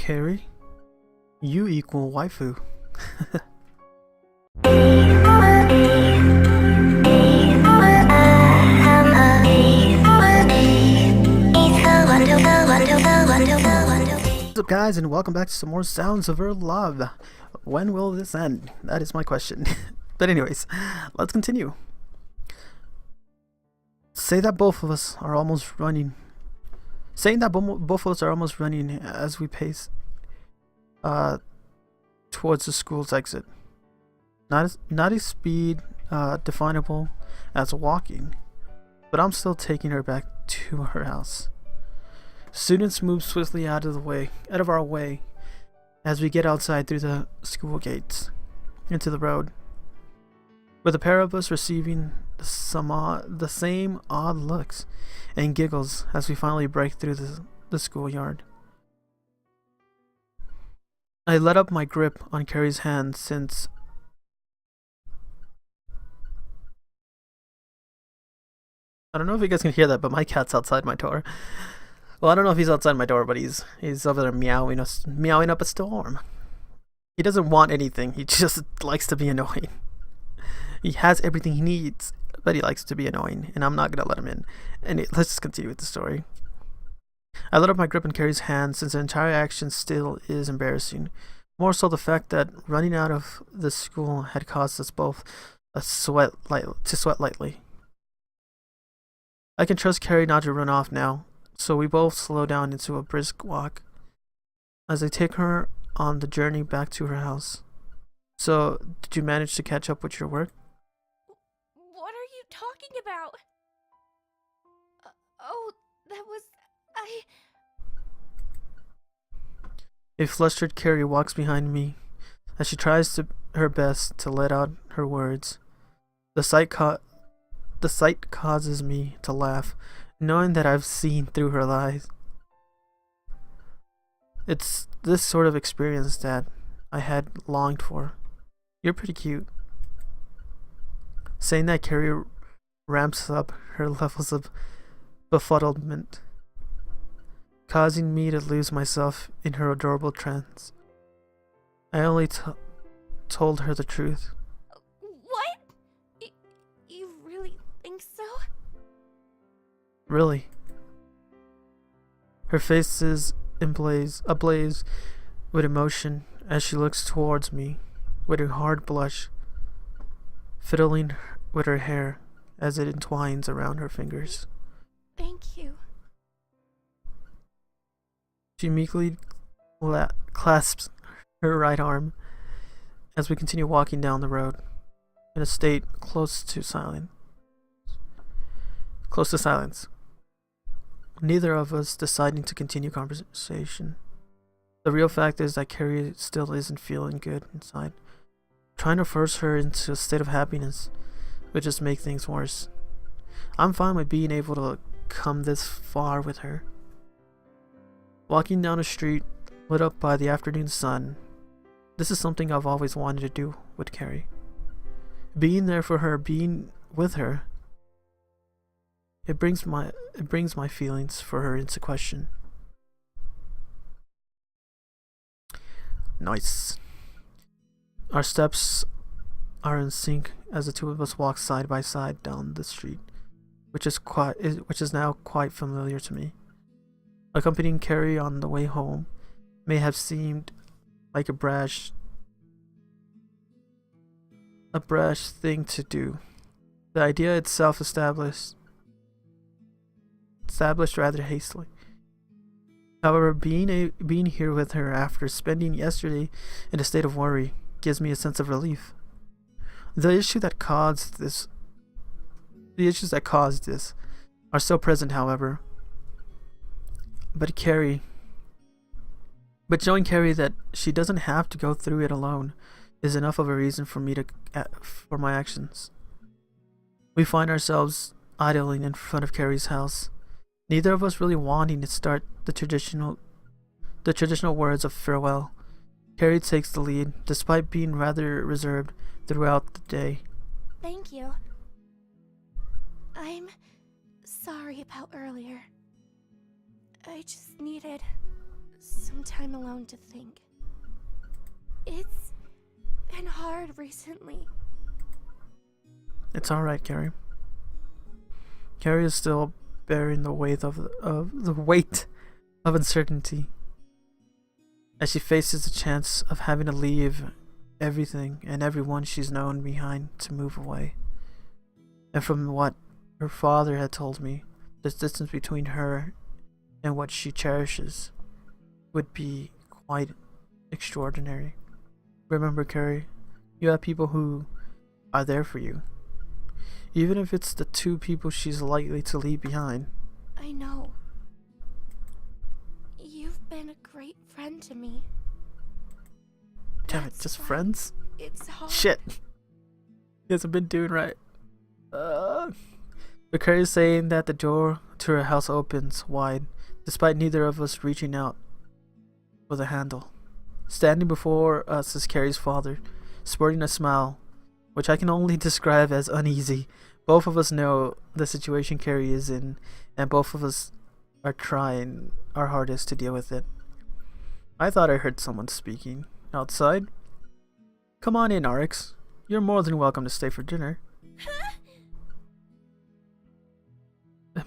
Carrie, you equal waifu. What's up, guys, and welcome back to some more Sounds of Her Love. When will this end? That is my question. But anyways, let's continue. Saying that both of us are almost running as we pace towards the school's exit. Not a speed definable as walking, but I'm still taking her back to her house. Students move swiftly out of our way as we get outside through the school gates into the road, with a pair of us receiving the same odd looks and giggles as we finally break through the schoolyard. I let up my grip on Carrie's hand since I don't know if you guys can hear that, but my cat's outside my door. Well, I don't know if he's outside my door, but he's over there meowing up a storm. He doesn't want anything. He just likes to be annoying. He has everything he needs, but he likes to be annoying, and I'm not gonna let him in. Let's just continue with the story. I let up my grip on Carrie's hand since the entire action still is embarrassing. More so the fact that running out of the school had caused us both to sweat lightly. I can trust Carrie not to run off now, so we both slow down into a brisk walk as I take her on the journey back to her house. So, did you manage to catch up with your work? What are you talking about? Oh, that was... A flustered Carrie walks behind me as she tries her best to let out her words. The sight causes me to laugh, knowing that I've seen through her lies. It's this sort of experience that I had longed for. You're pretty cute. Saying that, Carrie ramps up her levels of befuddlement, causing me to lose myself in her adorable trance. I only told her the truth. What? You really think so? Really? Her face is ablaze with emotion as she looks towards me with a hard blush, fiddling with her hair as it entwines around her fingers. Thank you. She meekly clasps her right arm as we continue walking down the road in a state close to silence. Neither of us deciding to continue conversation. The real fact is that Carrie still isn't feeling good inside. Trying to force her into a state of happiness would just make things worse. I'm fine with being able to come this far with her. Walking down a street lit up by the afternoon sun, this is something I've always wanted to do with Carrie. Being there for her, being with her, it brings my feelings for her into question. Nice. Our steps are in sync as the two of us walk side by side down the street, which is now quite familiar to me. Accompanying Carrie on the way home may have seemed like a brash thing to do. The idea itself established rather hastily. However, being here with her after spending yesterday in a state of worry gives me a sense of relief. The issues that caused this are still present, however. But showing Carrie that she doesn't have to go through it alone is enough of a reason for my actions. We find ourselves idling in front of Carrie's house, neither of us really wanting to start the traditional words of farewell. Carrie takes the lead, despite being rather reserved throughout the day. Thank you. I'm sorry about earlier. I just needed some time alone to think. It's been hard recently. It's alright, Carrie. Carrie is still bearing the weight of uncertainty as she faces the chance of having to leave everything and everyone she's known behind to move away. And from what her father had told me, the distance between her and what she cherishes would be quite extraordinary. Remember, Carrie, you have people who are there for you, even if it's the two people she's likely to leave behind. I know. You've been a great friend to me. Damn it, That's just why friends? It's hard. Shit. He hasn't been doing right. But Carrie's saying that the door to her house opens wide, despite neither of us reaching out for the handle. Standing before us is Carrie's father, sporting a smile, which I can only describe as uneasy. Both of us know the situation Carrie is in, and both of us are trying our hardest to deal with it. I thought I heard someone speaking outside. Come on in, Rx. You're more than welcome to stay for dinner.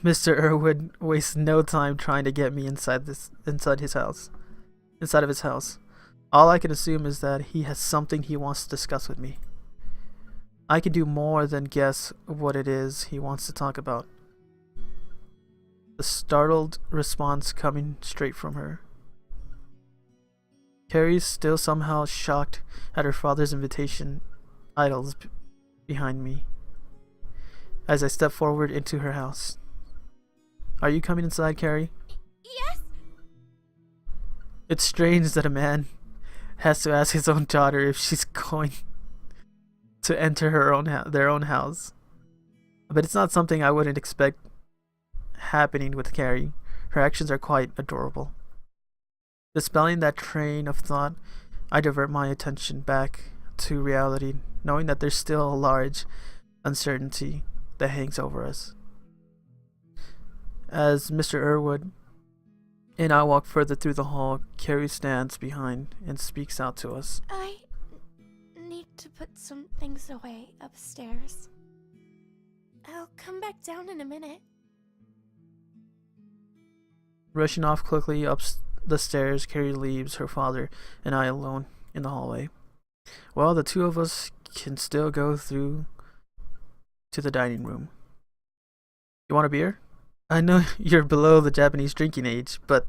Mr. Irwood wastes no time trying to get me inside of his house. All I can assume is that he has something he wants to discuss with me. I can do more than guess what it is he wants to talk about. The startled response coming straight from her. Carrie's still somehow shocked at her father's invitation idles behind me as I step forward into her house. Are you coming inside, Carrie? Yes. It's strange that a man has to ask his own daughter if she's going to enter their own house. But it's not something I wouldn't expect happening with Carrie. Her actions are quite adorable. Dispelling that train of thought, I divert my attention back to reality, knowing that there's still a large uncertainty that hangs over us. As Mr. Irwood and I walk further through the hall, Carrie stands behind and speaks out to us. I need to put some things away upstairs. I'll come back down in a minute. Rushing off quickly up the stairs, Carrie leaves her father and I alone in the hallway. Well, the two of us can still go through to the dining room. You want a beer? I know you're below the Japanese drinking age, but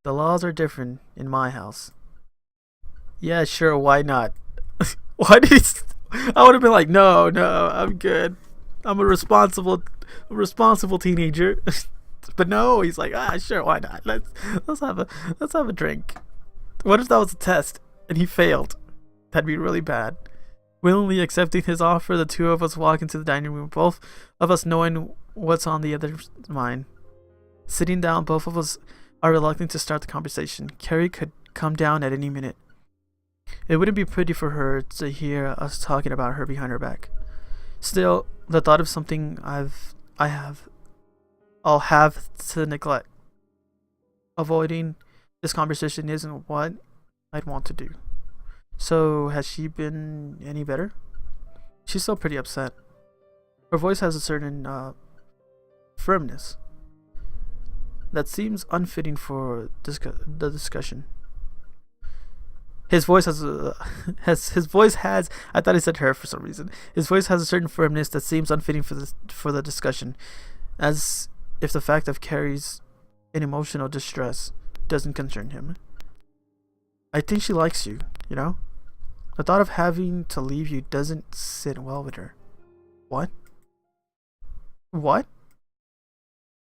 the laws are different in my house. Yeah, sure, why not? Why did I would have been like, no, I'm good. I'm a responsible teenager. But no, he's like, sure, why not? Let's have a drink. What if that was a test and he failed? That'd be really bad. Willingly accepting his offer, the two of us walk into the dining room, both of us knowing what's on the other's mind. Sitting down, both of us are reluctant to start the conversation. Carrie could come down at any minute. It wouldn't be pretty for her to hear us talking about her behind her back. Still, the thought of something I'll have to neglect. Avoiding this conversation isn't what I'd want to do. So, has she been any better? She's still pretty upset. Her voice has a certain firmness that seems unfitting for the discussion. His voice has I thought he said her for some reason. His voice has a certain firmness that seems unfitting for the discussion, as if the fact of Carrie's emotional distress doesn't concern him. I think she likes you, you know? The thought of having to leave you doesn't sit well with her. What? What?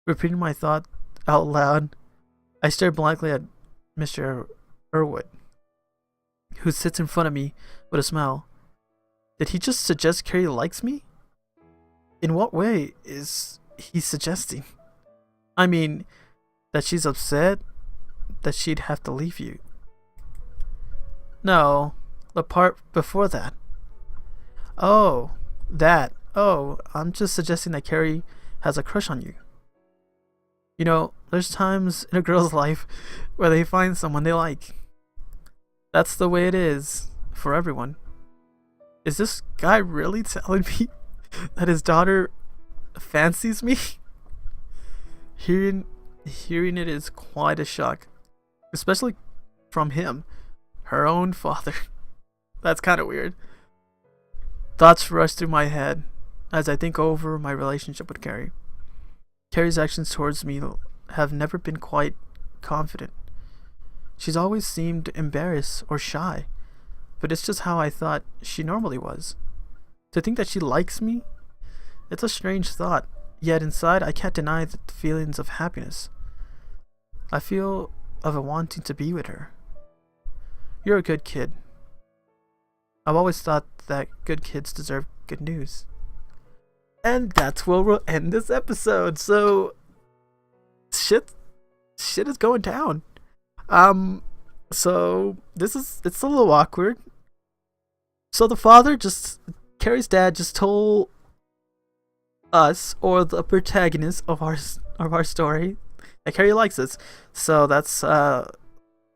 Repeating my thought out loud, I stare blankly at Mr. Irwood, who sits in front of me with a smile. Did he just suggest Carrie likes me? In what way is he suggesting? I mean, that she's upset that she'd have to leave you. No, the part before that. Oh, that. Oh, I'm just suggesting that Carrie has a crush on you. You know, There's times in a girl's life where they find someone they like. That's the way it is for everyone. Is this guy really telling me that his daughter fancies me? Hearing it is quite a shock, especially from him, her own father. That's kind of weird. Thoughts rush through my head as I think over my relationship with Carrie. Carrie's actions towards me have never been quite confident. She's always seemed embarrassed or shy, but it's just how I thought she normally was. To think that she likes me? It's a strange thought, yet inside I can't deny the feelings of happiness. I feel of a wanting to be with her. You're a good kid. I've always thought that good kids deserve good news. And that's where we'll end this episode. So shit is going down. So it's a little awkward. So the father Carrie's dad just told us, or the protagonist of our story, that Carrie likes us. So that's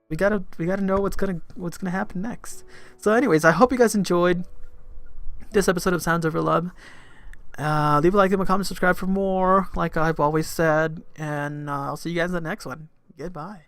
we gotta know what's gonna happen next. So anyways, I hope you guys enjoyed this episode of Sounds Over Love. Leave a like, leave a comment, subscribe for more, like I've always said, and I'll see you guys in the next one. Goodbye.